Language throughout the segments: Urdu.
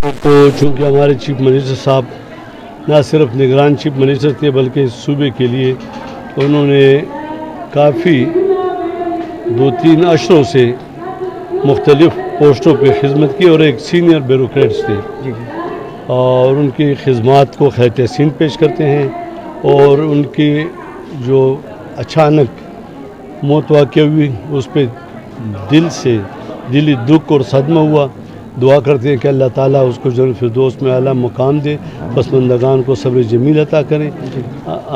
تو چونکہ ہمارے چیف منسٹر صاحب نہ صرف نگران چیف منسٹر تھے بلکہ اس صوبے کے لیے انہوں نے کافی 2-3 عشروں سے مختلف پوسٹوں پہ خدمت کی اور ایک سینئر بیوروکریٹس تھے اور ان کی خدمات کو خیر تحسین پیش کرتے ہیں اور ان کی جو اچانک موت واقع ہوئی اس پہ دلی دکھ اور صدمہ ہوا. دعا کرتے ہیں کہ اللہ تعالیٰ اس کو جنت فردوس میں اعلیٰ مقام دے, پسماندگان کو صبر جمیل عطا کرے,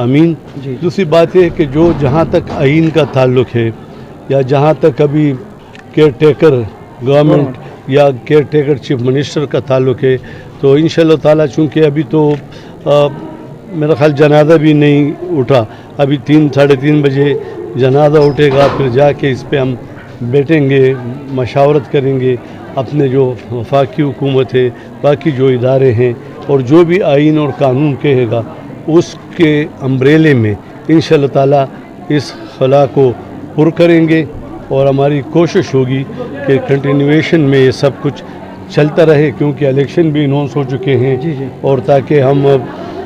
آمین. دوسری بات یہ کہ جو جہاں تک آئین کا تعلق ہے یا جہاں تک ابھی کیئر ٹیکر گورنمنٹ یا کیئر ٹیکر چیف منسٹر کا تعلق ہے تو انشاءاللہ تعالیٰ چونکہ ابھی تو میرا خیال جنازہ بھی نہیں اٹھا, ابھی 3-3:30 بجے جنازہ اٹھے گا, پھر جا کے اس پہ ہم بیٹھیں گے, مشاورت کریں گے. اپنے جو وفاقی حکومت ہے, باقی جو ادارے ہیں اور جو بھی آئین اور قانون کہے گا اس کے امبریلے میں انشاءاللہ تعالیٰ اس خلا کو پر کریں گے اور ہماری کوشش ہوگی کہ کنٹینیویشن میں یہ سب کچھ چلتا رہے کیونکہ الیکشن بھی انہونس ہو چکے ہیں اور تاکہ ہم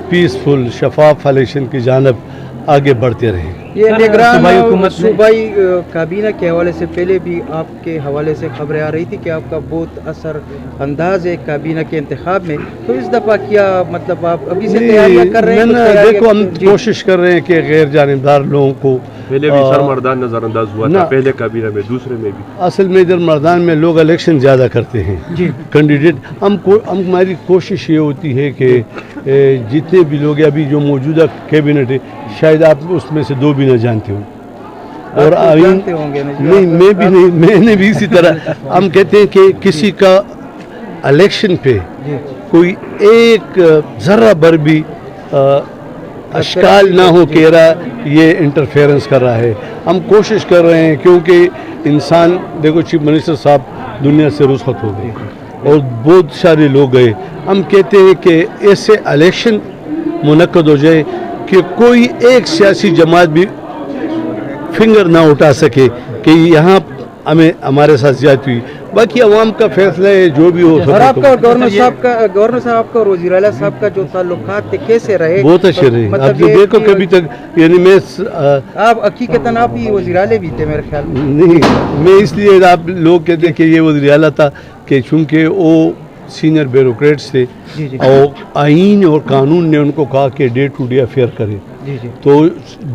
پیسفل شفاف الیکشن کی جانب آگے بڑھتے رہیں. یہ نگران صوبائی کابینہ کے حوالے سے پہلے بھی آپ کے حوالے سے خبریں آ رہی تھی کہ آپ کا بہت اثر انداز ہے کابینہ کے انتخاب میں, تو اس دفعہ کیا مطلب آپ ابھی سے تیاریاں کر رہے ہیں؟ دیکھو ہم کوشش کر رہے ہیں کہ غیر جانبدار لوگوں کو, پہلے بھی سر مردان نظر انداز ہوا تھا, پہلے کابینہ میں دوسرے میں بھی. اصل میں ادھر مردان میں لوگ الیکشن زیادہ کرتے ہیں کینڈیڈیٹ. ہماری کوشش یہ ہوتی ہے کہ جتنے بھی لوگ ابھی جو موجودہ کیبنٹ ہے شاید آپ اس میں سے 2 بھی نہ جانتے ہوں اور نہیں میں بھی نہیں, میں نے بھی اسی طرح. ہم کہتے ہیں کہ کسی کا الیکشن پہ کوئی ایک ذرہ بر بھی اشکال نہ ہو کہ یہ انٹرفیئرنس کر رہا ہے. ہم کوشش کر رہے ہیں کیونکہ انسان دیکھو چیف منسٹر صاحب دنیا سے رخصت ہو گئے اور بہت سارے لوگ گئے. ہم کہتے ہیں کہ ایسے الیکشن منعقد ہو جائے کہ کوئی ایک سیاسی جماعت بھی فنگر نہ اٹھا سکے کہ یہاں ہمارے ساتھ زیادتی ہوئی. باقی عوام کا فیصلہ ہے جو بھی ہو. اور آپ کا گورنر صاحب آپ کا اور وزیر اعلیٰ صاحب کا جو تعلقات تھے کیسے رہے؟ بہت اچھے رہے. آپ دیکھو کبھی تک یعنی میں آپ حقیقتاً آپ ہی وزیر اعلیٰ بھی تھے میرے خیال میں. نہیں, میں اس لیے آپ لوگ کہتے ہیں کہ یہ وزیر اعلیٰ تھا کہ چونکہ وہ سینئر بیوروکریٹس تھے اور آئین اور قانون نے ان کو کہا کہ ڈے ٹو ڈے افیئر کریں تو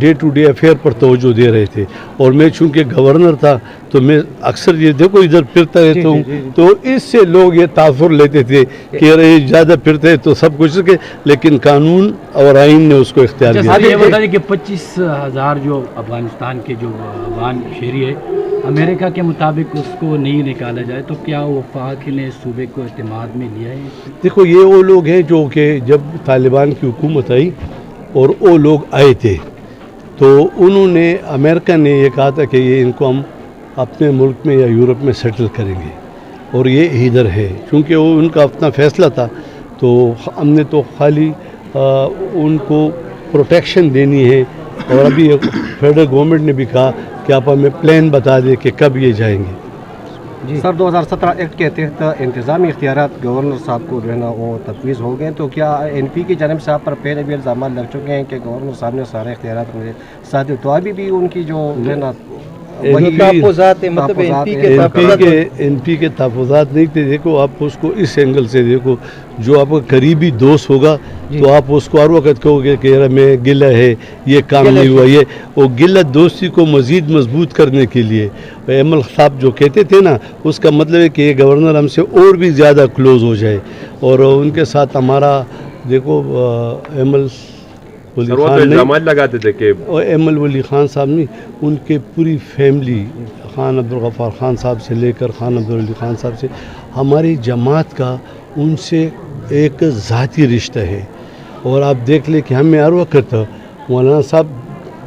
ڈے ٹو ڈے افیئر پر توجہ دے رہے تھے. اور میں چونکہ گورنر تھا تو میں اکثر یہ دیکھو ادھر پھرتا رہتا ہوں تو اس سے لوگ یہ تاثر لیتے تھے کہ ارے زیادہ پھرتے ہیں تو سب کچھ سکے, لیکن قانون اور آئین نے اس کو اختیار دیا. یہ بتا دیں کہ 25,000 جو افغانستان کے جو افغان شہری ہے امریکہ کے مطابق اس کو نہیں نکالا جائے تو کیا وفاق نے صوبے کو اعتماد میں لیا ہے؟ دیکھو یہ وہ لوگ ہیں جو کہ جب طالبان کی حکومت آئی اور وہ لوگ آئے تھے تو انہوں نے امریکہ نے یہ کہا تھا کہ یہ ان کو ہم اپنے ملک میں یا یورپ میں سیٹل کریں گے اور یہ ادھر ہے. چونکہ وہ ان کا اپنا فیصلہ تھا تو ہم نے تو خالی ان کو پروٹیکشن دینی ہے. اور ابھی فیڈرل گورنمنٹ نے بھی کہا کہ آپ ہمیں پلان بتا دیں کہ کب یہ جائیں گے. سر 2017 ایکٹ کے تحت انتظامی اختیارات گورنر صاحب کو جو ہے نا وہ تفویض ہو گئے, تو کیا این پی کی جانب سے آپ پر پہلے بھی الزامات لگ چکے ہیں کہ گورنر صاحب نے سارے اختیارات مجھے ساتھ تو ابھی بھی ان کی جو ہے نا تحفظات ہیں مطلب این پی کے تحفظات نہیں تھے. دیکھو آپ اس کو اس اینگل سے دیکھو, جو آپ کا قریبی دوست ہوگا تو آپ اس کو ہر وقت کہو گے کہ یار میں گلہ ہے یہ کام نہیں ہوا. یہ وہ گلہ دوستی کو مزید مضبوط کرنے کے لیے ایمل صاحب جو کہتے تھے نا, اس کا مطلب ہے کہ یہ گورنر ہم سے اور بھی زیادہ کلوز ہو جائے. اور ان کے ساتھ ہمارا دیکھو ایمل لگاتے تھے کہ ایمل ولی خان صاحب نہیں, ان کے پوری فیملی خان عبدالغفار خان صاحب سے لے کر خان عبدالولی خان صاحب سے ہماری جماعت کا ان سے ایک ذاتی رشتہ ہے. اور آپ دیکھ لیں کہ ہمیں ہر وقت مولانا صاحب